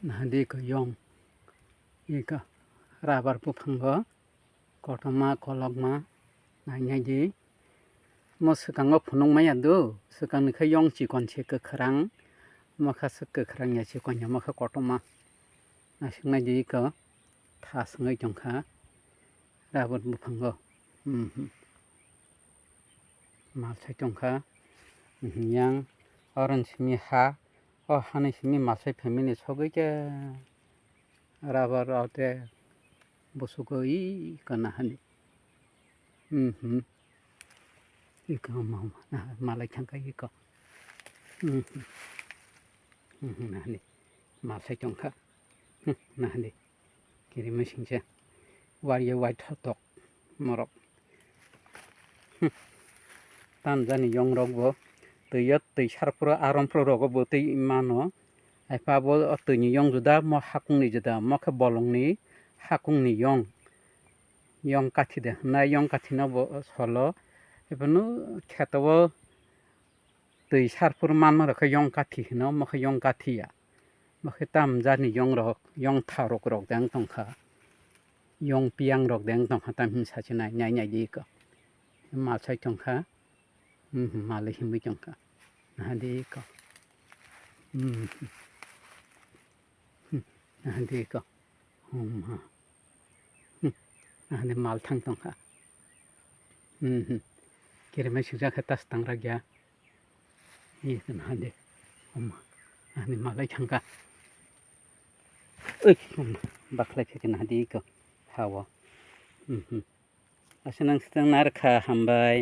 나디 그 용, 이거 라바 부판 거, 거टमा 걸럭마, 나냐지, 뭐 스강어 분홍마야도 스강 그 용지 관체 그 크랑, 마카스 그 크랑야 지 관냐 마카 거टमा, 나싱나지 그 타승의 정카, 라바 부판 거, 마차 정카, 양 어른 심이 하는 심이 마차 패밀리 속이게 라바를 할때 무수거 이거나 하니 이거 뭐 말라 창가 이거 나니 말세 정카 나니 기름을 신세 와리에 와이 턱독 뭐럽 단자니 용로고 뜨여 샤르프로 아롬프로고 보트 이마노 아이파보 어떠니 용주다 뭐 하궁니 주다 뭐그 볼롱니 하궁니 용 까티데 나 용 까티나 뭐 설로 이번은 캣도 दै सारफोर मानमारखौ यं काथि होनो मखौ यं काथिया मखौ ताम जानि यं रक यं थारक रक दें तंखा यं पियां रक दें तंखा ताम हिंसाचे नाय नाय नाय दिको मालसाय तंखा माले हिमि तंखा नादिको नादिको नादि माल थां तंखा किरमे सिजा खतास तंग्रा गया 이건 한데 엄마 아니 말라 창가 어이 엄마 박라케긴 한데 이거 하와 아시는 스등 나르카 한바이